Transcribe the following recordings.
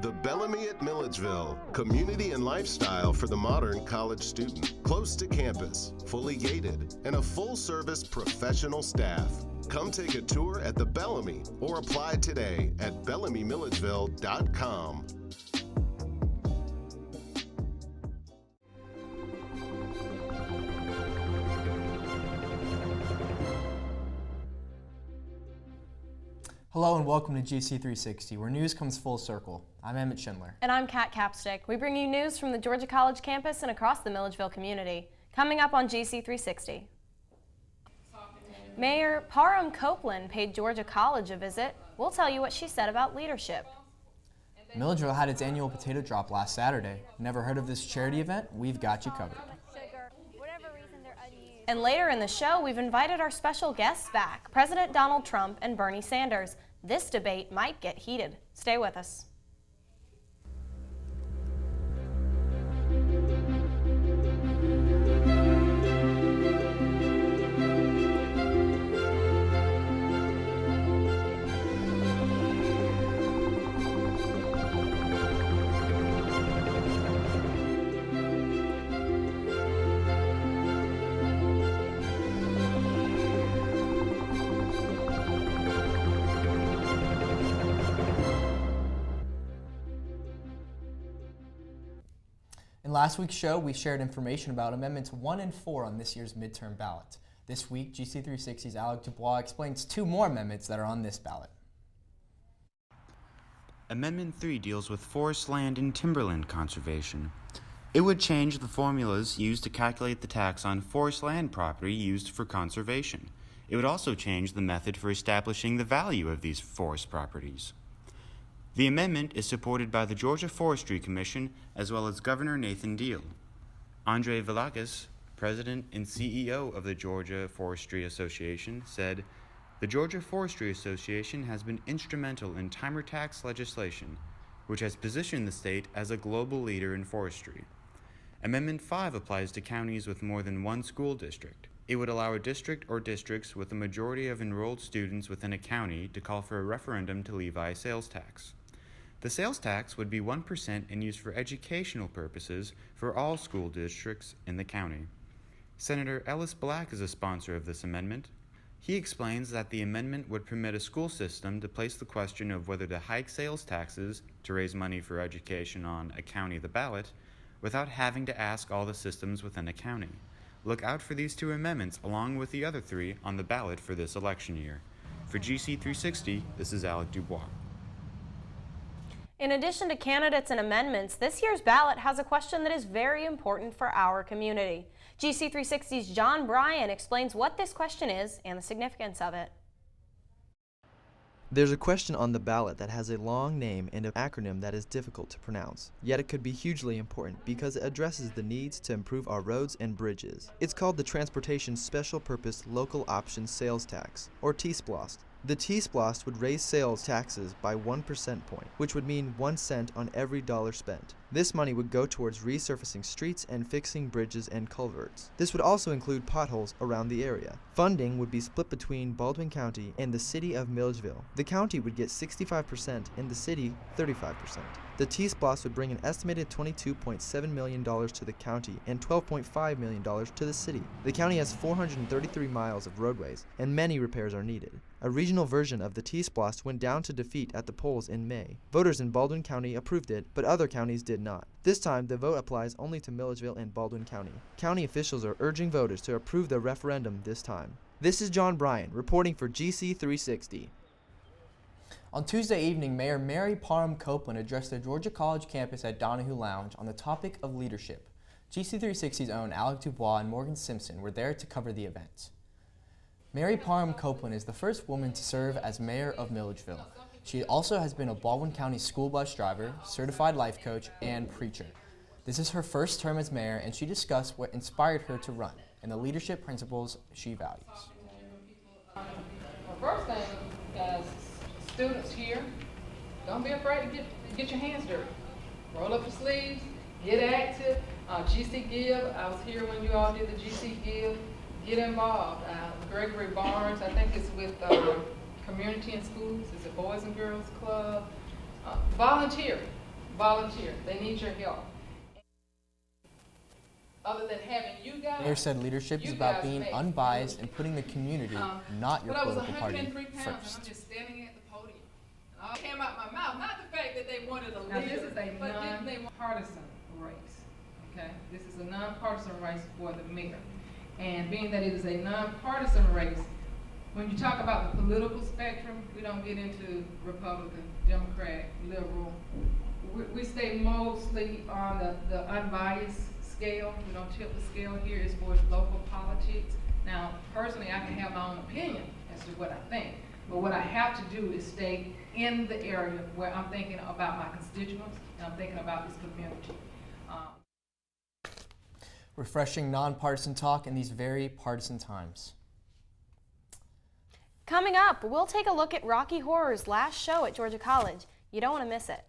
The Bellamy at Milledgeville, community and lifestyle for the modern college student. Close to campus, fully gated, and a full-service professional staff. Come take a tour at the Bellamy or apply today at bellamymilledgeville.com. Hello and welcome to GC360, where news comes full circle. I'm Emmett Schindler. And I'm Kat Capstick. We bring you news from the Georgia College campus and across the Milledgeville community. Coming up on GC360. Mayor Parham Copeland paid Georgia College a visit. We'll tell you what she said about leadership. Milledgeville had its annual potato drop last Saturday. Never heard of this charity event? We've got you covered. And later in the show, we've invited our special guests back, President Donald Trump and Bernie Sanders. This debate might get heated. Stay with us. In last week's show, we shared information about Amendments 1 and 4 on this year's midterm ballot. This week, GC360's Alec Dubois explains two more amendments that are on this ballot. Amendment 3 deals with forest land and timberland conservation. It would change the formulas used to calculate the tax on forest land property used for conservation. It would also change the method for establishing the value of these forest properties. The amendment is supported by the Georgia Forestry Commission as well as Governor Nathan Deal. Andre Velakis, President and CEO of the Georgia Forestry Association, said, "The Georgia Forestry Association has been instrumental in timer tax legislation, which has positioned the state as a global leader in forestry." Amendment 5 applies to counties with more than one school district. It would allow a district or districts with a majority of enrolled students within a county to call for a referendum to levy sales tax. The sales tax would be 1% and used for educational purposes for all school districts in the county. Senator Ellis Black is a sponsor of this amendment. He explains that the amendment would permit a school system to place the question of whether to hike sales taxes to raise money for education on a county the ballot without having to ask all the systems within a county. Look out for these two amendments along with the other three on the ballot for this election year. For GC360, this is Alec Dubois. In addition to candidates and amendments, this year's ballot has a question that is very important for our community. GC360's John Bryan explains what this question is and the significance of it. There's a question on the ballot that has a long name and an acronym that is difficult to pronounce, yet it could be hugely important because it addresses the needs to improve our roads and bridges. It's called the Transportation Special Purpose Local Option Sales Tax, or T-SPLOST. The T-SPLOST would raise sales taxes by 1% point, which would mean 1 cent on every dollar spent. This money would go towards resurfacing streets and fixing bridges and culverts. This would also include potholes around the area. Funding would be split between Baldwin County and the city of Milledgeville. The county would get 65% and the city 35%. The T-SPLOST would bring an estimated $22.7 million to the county and $12.5 million to the city. The county has 433 miles of roadways, and many repairs are needed. A regional version of the T-SPLOST went down to defeat at the polls in May. Voters in Baldwin County approved it, but other counties did not. This time, the vote applies only to Milledgeville and Baldwin County. County officials are urging voters to approve the referendum this time. This is John Bryan, reporting for GC360. On Tuesday evening, Mayor Mary Parham Copeland addressed the Georgia College campus at Donahue Lounge on the topic of leadership. GC360's own Alec Dubois and Morgan Simpson were there to cover the event. Mary Parham Copeland is the first woman to serve as mayor of Milledgeville. She also has been a Baldwin County school bus driver, certified life coach, and preacher. This is her first term as mayor, and she discussed what inspired her to run and the leadership principles she values. Well, first thing, as students here, don't be afraid to get your hands dirty. Roll up your sleeves, get active. GC Give, I was here when you all did the GC Give. Get involved. Gregory Barnes, I think it's with Community in Schools. It's a Boys and Girls Club. Volunteer. volunteer. They need your help. Other than having you guys. Mayor said leadership is about being unbiased and putting the community, not your political party, pounds, first. And I'm just standing at the podium. And all came out my mouth, not the fact that they wanted a leader, now, this is a but didn't they want partisan race? Okay, this is a nonpartisan race for the mayor. And being that it is a nonpartisan race, when you talk about the political spectrum, we don't get into Republican, Democrat, liberal. We stay mostly on the unbiased scale. We don't tip the scale here as far as local politics. Now, personally, I can have my own opinion as to what I think, but what I have to do is stay in the area where I'm thinking about my constituents and I'm thinking about this community. Refreshing nonpartisan talk in these very partisan times. Coming up, we'll take a look at Rocky Horror's last show at Georgia College. You don't want to miss it.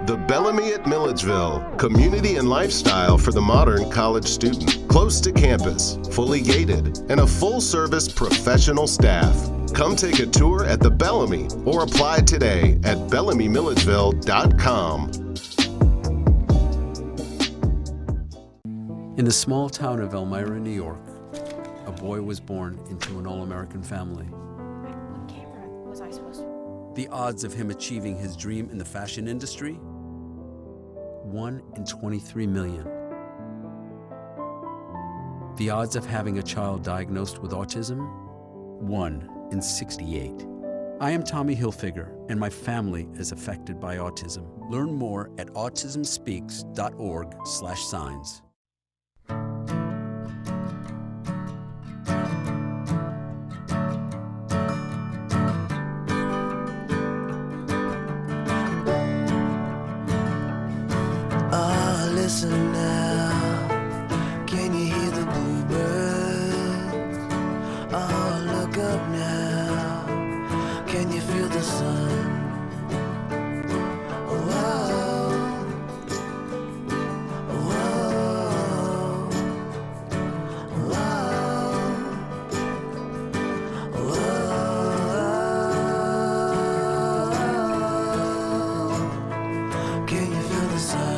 The Bellamy at Milledgeville, community and lifestyle for the modern college student. Close to campus, fully gated, and a full-service professional staff. Come take a tour at the Bellamy or apply today at BellamyMilledgeville.com. In the small town of Elmira, New York, a boy was born into an all-American family. What camera was I supposed to? The odds of him achieving his dream in the fashion industry? 1 in 23 million. The odds of having a child diagnosed with autism? 1 in 68. I am Tommy Hilfiger, and my family is affected by autism. Learn more at autismspeaks.org/signs. Listen now, can you hear the bluebirds? Oh, look up now, can you feel the sun? Whoa, whoa, whoa, whoa. Can you feel the sun?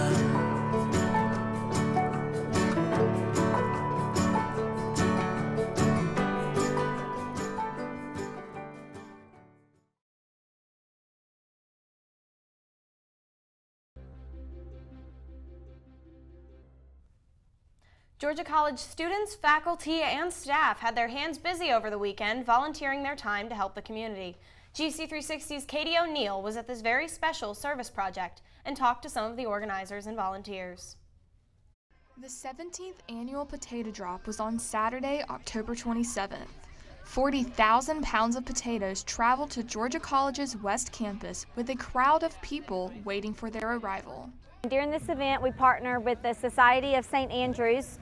Georgia College students, faculty, and staff had their hands busy over the weekend, volunteering their time to help the community. GC360's Katie O'Neill was at this very special service project and talked to some of the organizers and volunteers. The 17th annual potato drop was on Saturday, October 27th. 40,000 pounds of potatoes traveled to Georgia College's West Campus with a crowd of people waiting for their arrival. During this event, we partnered with the Society of St. Andrews,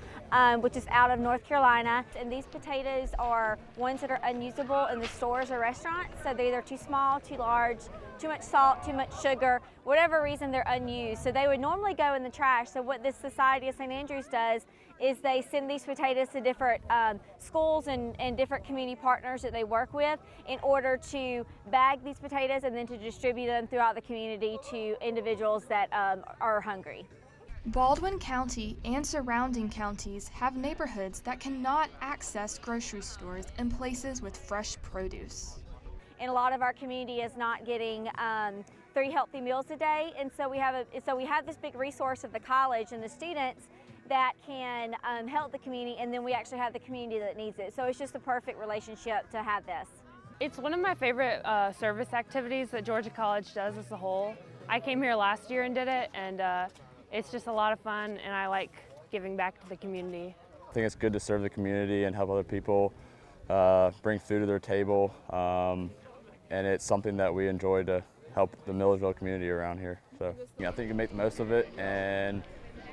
which is out of North Carolina. And these potatoes are ones that are unusable in the stores or restaurants. So they're either too small, too large, too much salt, too much sugar, whatever reason they're unused. So they would normally go in the trash. So what this Society of St. Andrews does is they send these potatoes to different schools and different community partners that they work with in order to bag these potatoes and then to distribute them throughout the community to individuals that are hungry. Baldwin County and surrounding counties have neighborhoods that cannot access grocery stores and places with fresh produce. And a lot of our community is not getting 3 healthy meals a day, and so we have this big resource of the college and the students that can help the community, and then we actually have the community that needs it. So it's just a perfect relationship to have this. It's one of my favorite service activities that Georgia College does as a whole. I came here last year and did it, and it's just a lot of fun, and I like giving back to the community. I think it's good to serve the community and help other people bring food to their table, and it's something that we enjoy to help the Milledgeville community around here. So I think you can make the most of it, and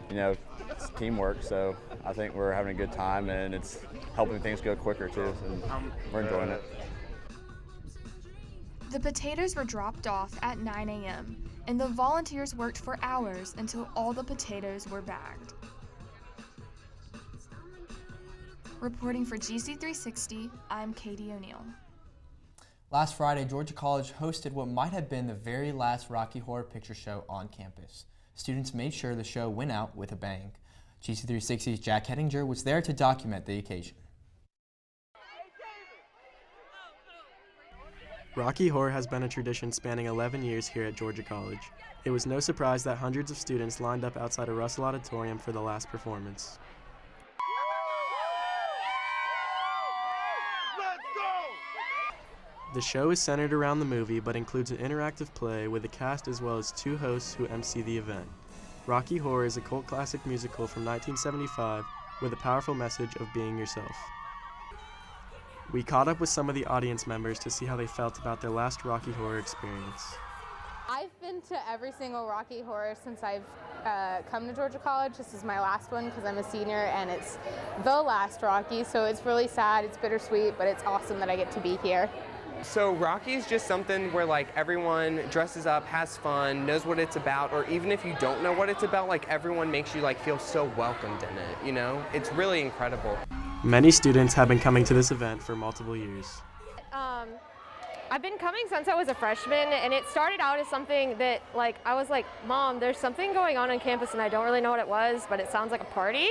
it's teamwork, so I think we're having a good time, and it's helping things go quicker too, and we're enjoying it. The potatoes were dropped off at 9 a.m., and the volunteers worked for hours until all the potatoes were bagged. Reporting for GC360, I'm Katie O'Neill. Last Friday, Georgia College hosted what might have been the very last Rocky Horror Picture Show on campus. Students made sure the show went out with a bang. GC360's Jack Hettinger was there to document the occasion. Rocky Horror has been a tradition spanning 11 years here at Georgia College. It was no surprise that hundreds of students lined up outside of Russell Auditorium for the last performance. The show is centered around the movie but includes an interactive play with a cast as well as two hosts who MC the event. Rocky Horror is a cult classic musical from 1975 with a powerful message of being yourself. We caught up with some of the audience members to see how they felt about their last Rocky Horror experience. I've been to every single Rocky Horror since I've come to Georgia College. This is my last one because I'm a senior and it's the last Rocky, so it's really sad, it's bittersweet, but it's awesome that I get to be here. So Rocky is just something where like everyone dresses up, has fun, knows what it's about, or even if you don't know what it's about, like everyone makes you like feel so welcomed in it, you know? It's really incredible. Many students have been coming to this event for multiple years. I've been coming since I was a freshman, and it started out as something that I was like, Mom, there's something going on campus and I don't really know what it was, but it sounds like a party.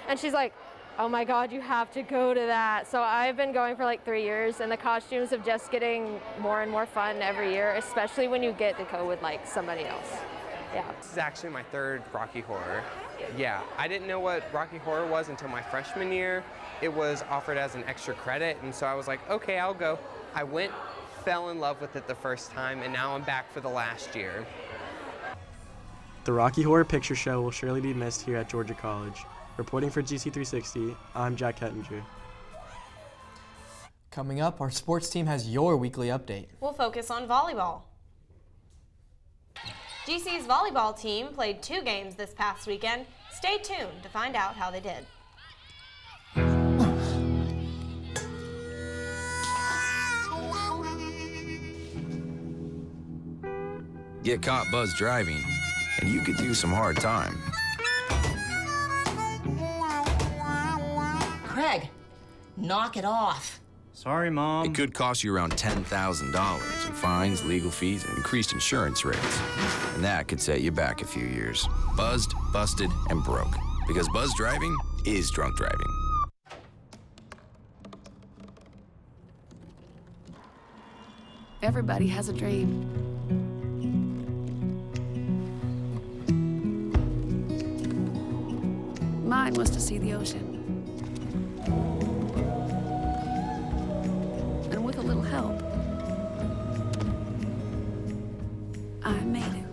And she's like, oh my God, you have to go to that. So I've been going for like 3 years, and the costumes have just getting more and more fun every year, especially when you get to go with like somebody else. Yeah. This is actually my third Rocky Horror. Yeah, I didn't know what Rocky Horror was until my freshman year. It was offered as an extra credit, and so I was like, okay, I'll go. I went, fell in love with it the first time, and now I'm back for the last year. The Rocky Horror Picture Show will surely be missed here at Georgia College. Reporting for GC360, I'm Jack Hettinger. Coming up, our sports team has your weekly update. We'll focus on volleyball. GC's volleyball team played 2 games this past weekend. Stay tuned to find out how they did. Get caught buzzed driving, and you could do some hard time. Craig, knock it off. Sorry, Mom. It could cost you around $10,000 in fines, legal fees, and increased insurance rates. And that could set you back a few years. Buzzed, busted, and broke. Because buzz driving is drunk driving. Everybody has a dream. Mine was to see the ocean. And with a little help, I made it.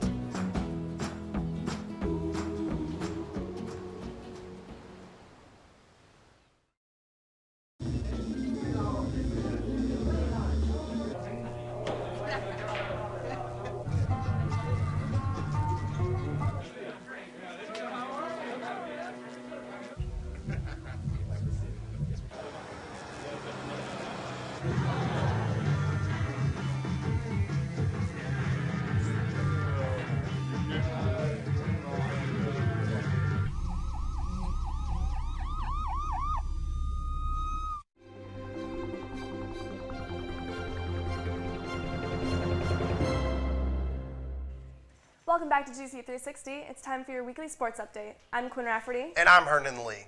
Welcome back to GC360. It's time for your weekly sports update. I'm Quinn Rafferty. And I'm Hernan Lee.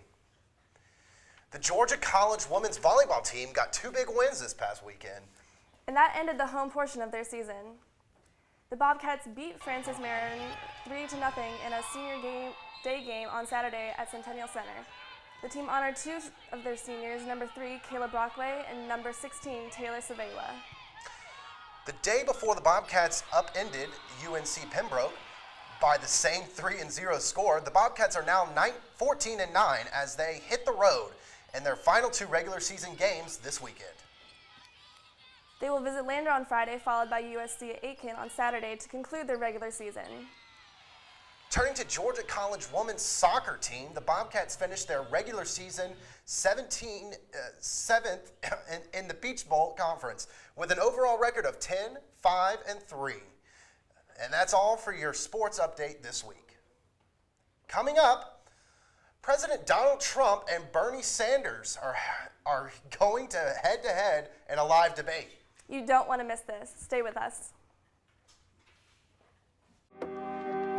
The Georgia College women's volleyball team got 2 big wins this past weekend. And that ended the home portion of their season. The Bobcats beat Francis Marion 3-0 in a senior day game on Saturday at Centennial Center. The team honored 2 of their seniors, number 3, Kayla Brockway, and number 16, Taylor Savela. The day before the Bobcats upended UNC Pembroke by the same 3-0 score, the Bobcats are now 14-9 as they hit the road in their final 2 regular season games this weekend. They will visit Lander on Friday, followed by USC at Aiken on Saturday to conclude their regular season. Turning to Georgia College women's soccer team, the Bobcats finished their regular season 7th in the Peach Bowl Conference with an overall record of 10-5-3. And that's all for your sports update this week. Coming up, President Donald Trump and Bernie Sanders are going to head-to-head in a live debate. You don't want to miss this. Stay with us.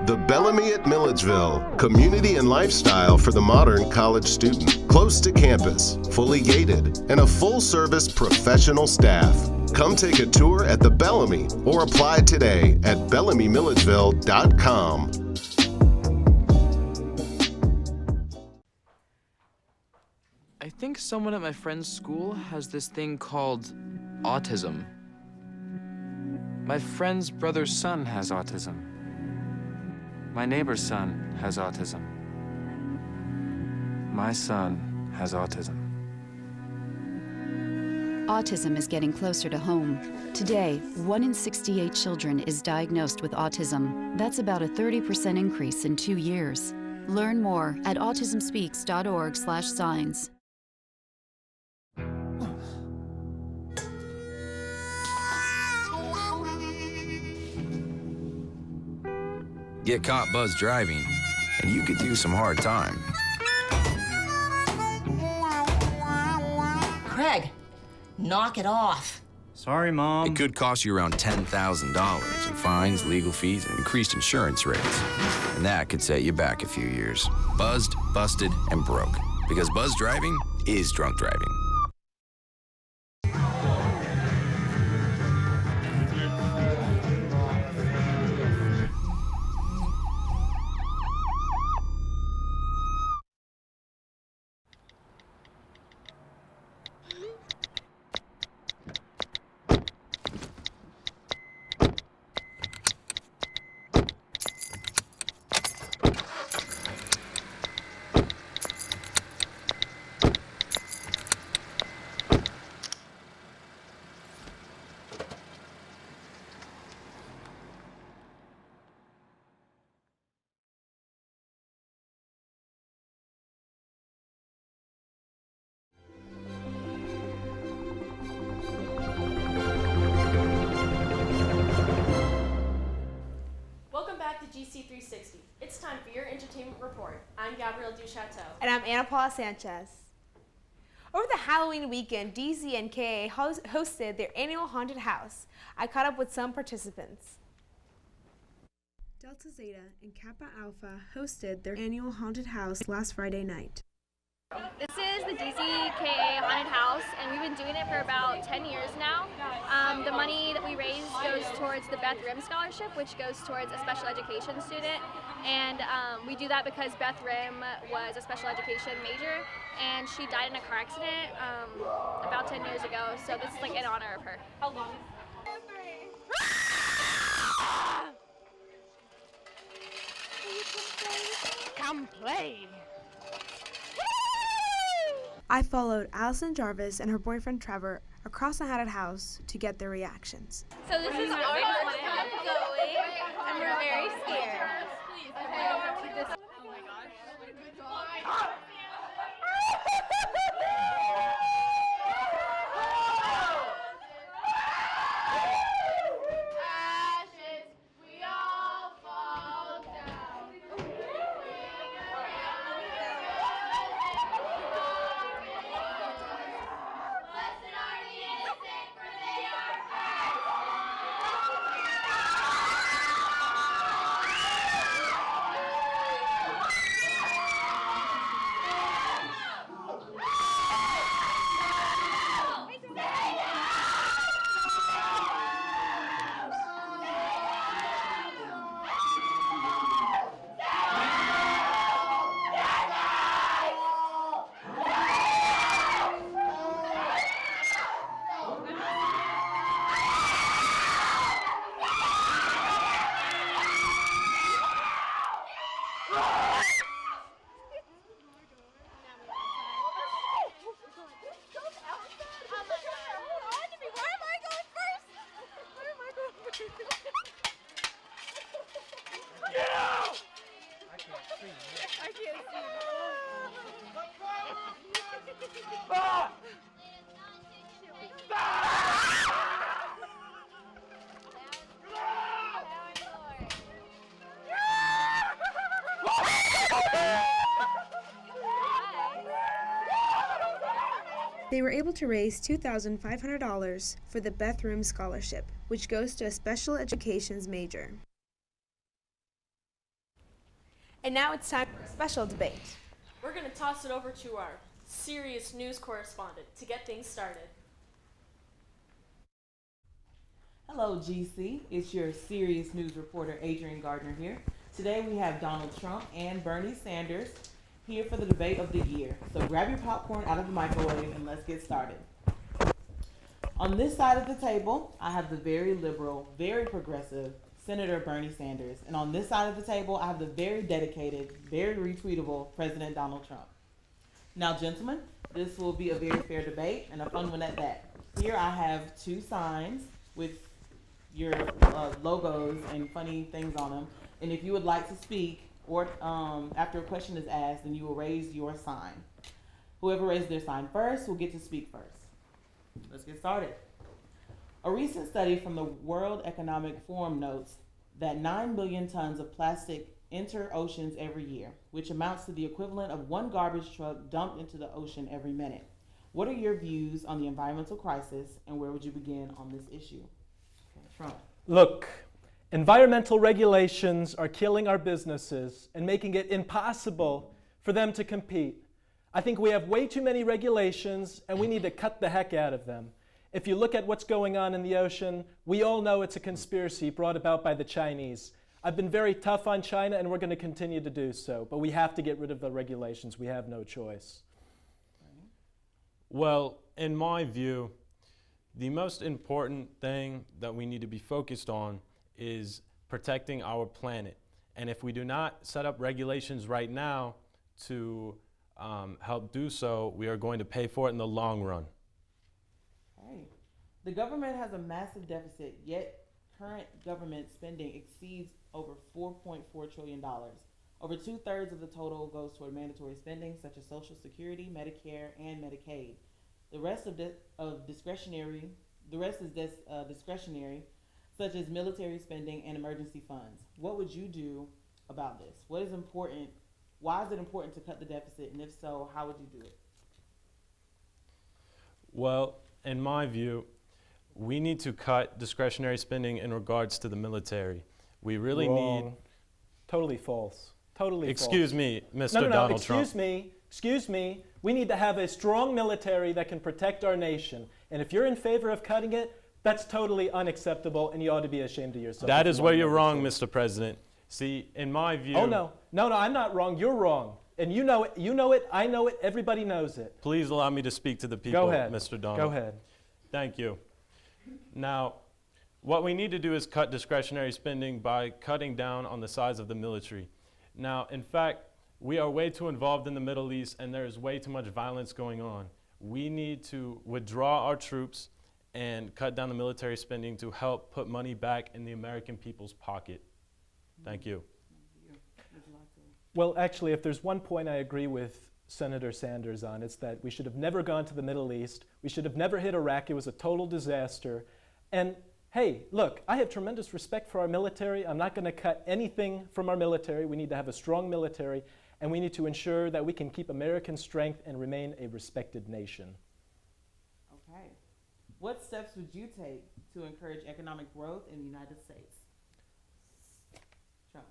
The Bellamy at Milledgeville, community and lifestyle for the modern college student. Close to campus, fully gated, and a full-service professional staff. Come take a tour at the Bellamy or apply today at bellamymilledgeville.com. I think someone at my friend's school has this thing called autism. My friend's brother's son has autism. My neighbor's son has autism. My son has autism. Autism is getting closer to home. Today, 1 in 68 children is diagnosed with autism. That's about a 30% increase in 2 years. Learn more at autismspeaks.org/signs. Get caught buzz driving, and you could do some hard time. Craig, knock it off. Sorry, Mom. It could cost you around $10,000 in fines, legal fees, and increased insurance rates. And that could set you back a few years. Buzzed, busted, and broke. Because buzz driving is drunk driving. GC360. It's time for your entertainment report. I'm Gabrielle Duchateau. And I'm Ana Paula Sanchez. Over the Halloween weekend, DZ and KA hosted their annual haunted house. I caught up with some participants. Delta Zeta and Kappa Alpha hosted their annual haunted house last Friday night. This is the DZKA Haunted House, and we've been doing it for about 10 years now. The money that we raise goes towards the Beth Rim Scholarship, which goes towards a special education student. And we do that because Beth Rim was a special education major, and she died in a car accident about 10 years ago. So this is like in honor of her. How long? Come play. I followed Allison Jarvis and her boyfriend Trevor across the haunted house to get their reactions. So this is our one going, and we're very scared. Oh my gosh. Ah! They were able to raise $2,500 for the Beth Room Scholarship, which goes to a special educations major. And now it's time for a special debate. We're going to toss it over to our serious news correspondent to get things started. Hello, GC. It's your serious news reporter, Adrian Gardner here. Today we have Donald Trump and Bernie Sanders here for the debate of the year. So grab your popcorn out of the microwave and let's get started. On this side of the table, I have the very liberal, very progressive Senator Bernie Sanders. And on this side of the table, I have the very dedicated, very retweetable President Donald Trump. Now, gentlemen, this will be a very fair debate and a fun one at that. Here I have two signs with your logos and funny things on them. And if you would like to speak, or after a question is asked, then you will raise your sign. Whoever raises their sign first will get to speak first. Let's get started. A recent study from the World Economic Forum notes that 9 billion tons of plastic enter oceans every year, which amounts to the equivalent of one garbage truck dumped into the ocean every minute. What are your views on the environmental crisis, and where would you begin on this issue? Trump. Look, environmental regulations are killing our businesses and making it impossible for them to compete. I think we have way too many regulations and we need to cut the heck out of them. If you look at what's going on in the ocean, we all know it's a conspiracy brought about by the Chinese. I've been very tough on China and we're going to continue to do so, but we have to get rid of the regulations. We have no choice. Well, in my view, the most important thing that we need to be focused on is protecting our planet. And if we do not set up regulations right now to help do so, we are going to pay for it in the long run. Hey, the government has a massive deficit, yet current government spending exceeds over $4.4 trillion. Over 2/3 of the total goes toward mandatory spending, such as Social Security, Medicare, and Medicaid. The rest is discretionary, such as military spending and emergency funds. What would you do about this? What is important? Why is it important to cut the deficit? And if so, how would you do it? Well, in my view, we need to cut discretionary spending in regards to the military. We really Wrong. need... Totally false. Totally Excuse false. me, Mr. No, Donald Trump. Excuse me. We need to have a strong military that can protect our nation. And if you're in favor of cutting it, that's totally unacceptable, and you ought to be ashamed of yourself. That is where you're wrong, Mr. President. See, in my view... Oh, no, I'm not wrong. You're wrong. And you know it, I know it, everybody knows it. Please allow me to speak to the people, Go ahead. Mr. Donald. Go ahead. Thank you. Now, what we need to do is cut discretionary spending by cutting down on the size of the military. Now, in fact, we are way too involved in the Middle East and there is way too much violence going on. We need to withdraw our troops and cut down the military spending to help put money back in the American people's pocket. Thank you. Well, actually, if there's one point I agree with Senator Sanders on, it's that we should have never gone to the Middle East. We should have never hit Iraq. It was a total disaster. And hey, look, I have tremendous respect for our military. I'm not going to cut anything from our military. We need to have a strong military, and we need to ensure that we can keep American strength and remain a respected nation. Okay. What steps would you take to encourage economic growth in the United States? Trump.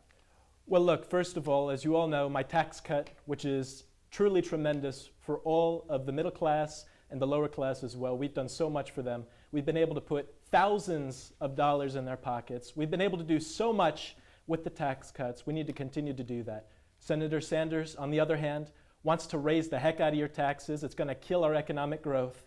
Well, look, first of all, as you all know, my tax cut, which is truly tremendous for all of the middle class and the lower class as well. We've done so much for them. We've been able to put thousands of dollars in their pockets. We've been able to do so much with the tax cuts. We need to continue to do that. Senator Sanders, on the other hand, wants to raise the heck out of your taxes. It's going to kill our economic growth.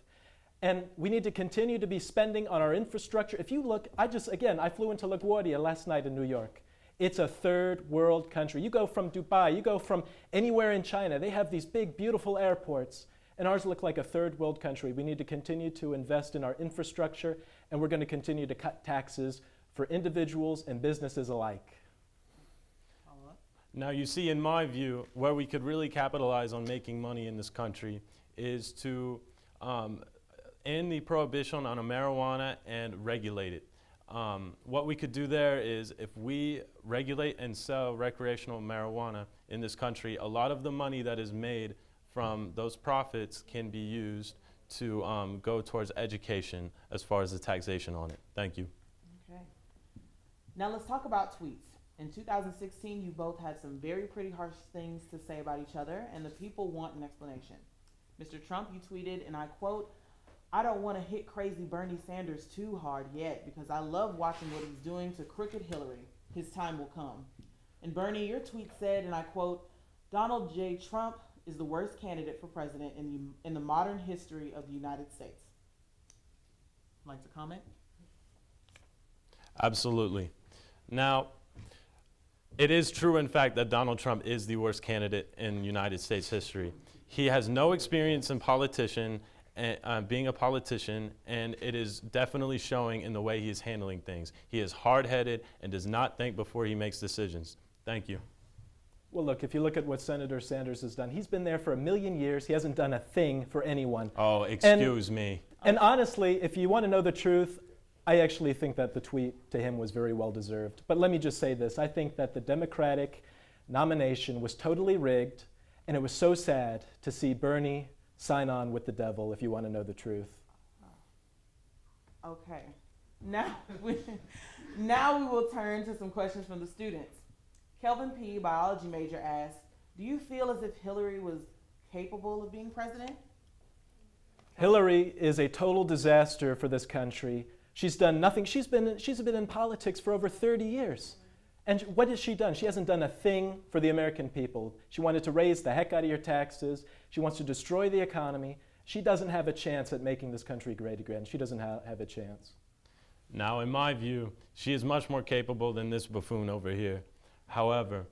And we need to continue to be spending on our infrastructure. If you look, I flew into LaGuardia last night in New York. It's a third world country. You go from Dubai, you go from anywhere in China. They have these big, beautiful airports. And ours look like a third world country. We need to continue to invest in our infrastructure, and we're going to continue to cut taxes for individuals and businesses alike. Now, you see, in my view, where we could really capitalize on making money in this country is to end the prohibition on marijuana and regulate it. What we could do there is if we regulate and sell recreational marijuana in this country, a lot of the money that is made from those profits can be used to go towards education as far as the taxation on it. Thank you. Okay. Now let's talk about tweets. In 2016, you both had some very pretty harsh things to say about each other, and the people want an explanation. Mr. Trump, you tweeted, and I quote, "I don't want to hit crazy Bernie Sanders too hard yet because I love watching what he's doing to crooked Hillary. His time will come." And Bernie, your tweet said, and I quote, "Donald J. Trump is the worst candidate for president in the modern history of the United States." Like to comment? Absolutely. Now, it is true, in fact, that Donald Trump is the worst candidate in United States history. He has no experience in being a politician, and it is definitely showing in the way he is handling things. He is hard-headed and does not think before he makes decisions. Thank you. Well, look, if you look at what Senator Sanders has done, he's been there for 1,000,000 years. He hasn't done a thing for anyone. Oh, excuse me. And honestly, if you want to know the truth, I actually think that the tweet to him was very well deserved. But let me just say this. I think that the Democratic nomination was totally rigged, and it was so sad to see Bernie sign on with the devil, if you want to know the truth. Okay. Now we will turn to some questions from the students. Kelvin P., biology major, asked, "Do you feel as if Hillary was capable of being president?" Hillary is a total disaster for this country. She's done nothing. She's been in politics for over 30 years. And what has she done? She hasn't done a thing for the American people. She wanted to raise the heck out of your taxes. She wants to destroy the economy. She doesn't have a chance at making this country great again. She doesn't have a chance. Now, in my view, she is much more capable than this buffoon over here. However,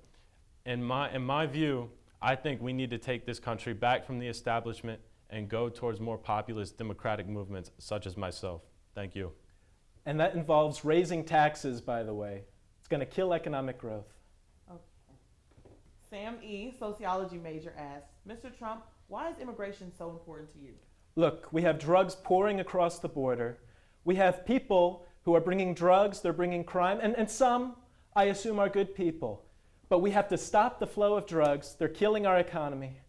in my view, I think we need to take this country back from the establishment and go towards more populist democratic movements such as myself. Thank you. And that involves raising taxes, by the way. It's going to kill economic growth. Okay. Sam E., sociology major, asked, "Mr. Trump, why is immigration so important to you?" Look, we have drugs pouring across the border. We have people who are bringing drugs, they're bringing crime, and some, I assume, are good people. But we have to stop the flow of drugs. They're killing our economy.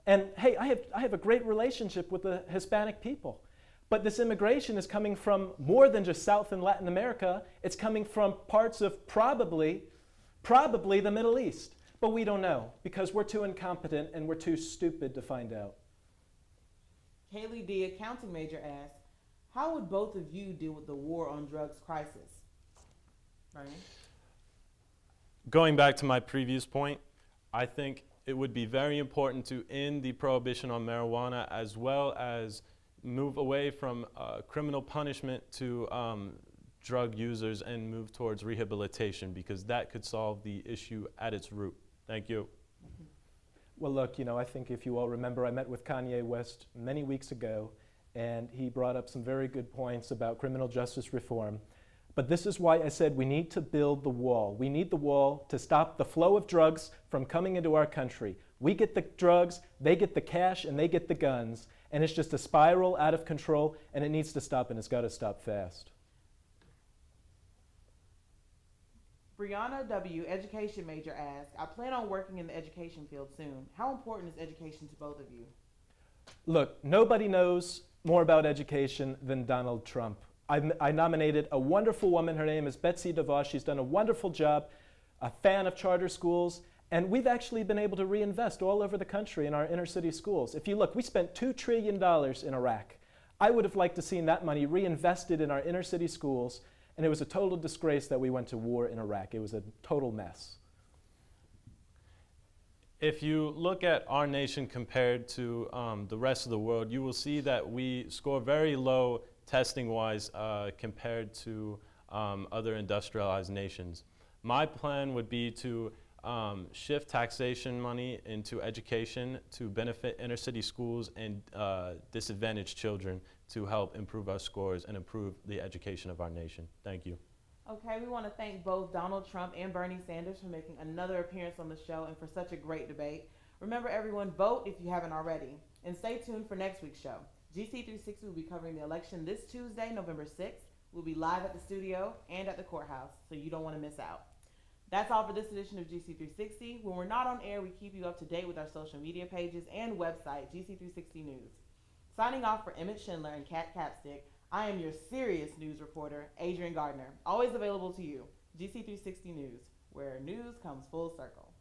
And hey, I have a great relationship with the Hispanic people. But this immigration is coming from more than just South and Latin America. It's coming from parts of probably the Middle East. But we don't know because we're too incompetent and we're too stupid to find out. Haley D., accounting major, asked, "How would both of you deal with the war on drugs crisis?" Bernie? Going back to my previous point, I think it would be very important to end the prohibition on marijuana as well as move away from criminal punishment to drug users and move towards rehabilitation because that could solve the issue at its root. Thank you. Well, look, I think if you all remember, I met with Kanye West many weeks ago, and he brought up some very good points about criminal justice reform. But this is why I said we need to build the wall. We need the wall to stop the flow of drugs from coming into our country. We get the drugs, they get the cash, and they get the guns. And it's just a spiral out of control, and it needs to stop, and it's got to stop fast. Brianna W., education major, asked, "I plan on working in the education field soon. How important is education to both of you?" Look, nobody knows more about education than Donald Trump. I nominated a wonderful woman. Her name is Betsy DeVos. She's done a wonderful job, a fan of charter schools, and we've actually been able to reinvest all over the country in our inner city schools. If you look, we spent $2 trillion in Iraq. I would have liked to seen that money reinvested in our inner city schools, and it was a total disgrace that we went to war in Iraq. It was a total mess. If you look at our nation compared to the rest of the world, you will see that we score very low testing-wise compared to other industrialized nations. My plan would be to shift taxation money into education to benefit inner city schools and disadvantaged children to help improve our scores and improve the education of our nation. Thank you. Okay, we want to thank both Donald Trump and Bernie Sanders for making another appearance on the show and for such a great debate. Remember, everyone, vote if you haven't already. And stay tuned for next week's show. GC360 will be covering the election this Tuesday, November 6th. We'll be live at the studio and at the courthouse, so you don't want to miss out. That's all for this edition of GC360. When we're not on air, we keep you up to date with our social media pages and website, GC360 News. Signing off for Emmett Schindler and Kat Capstick, I am your serious news reporter, Adrian Gardner, always available to you, GC360 News, where news comes full circle.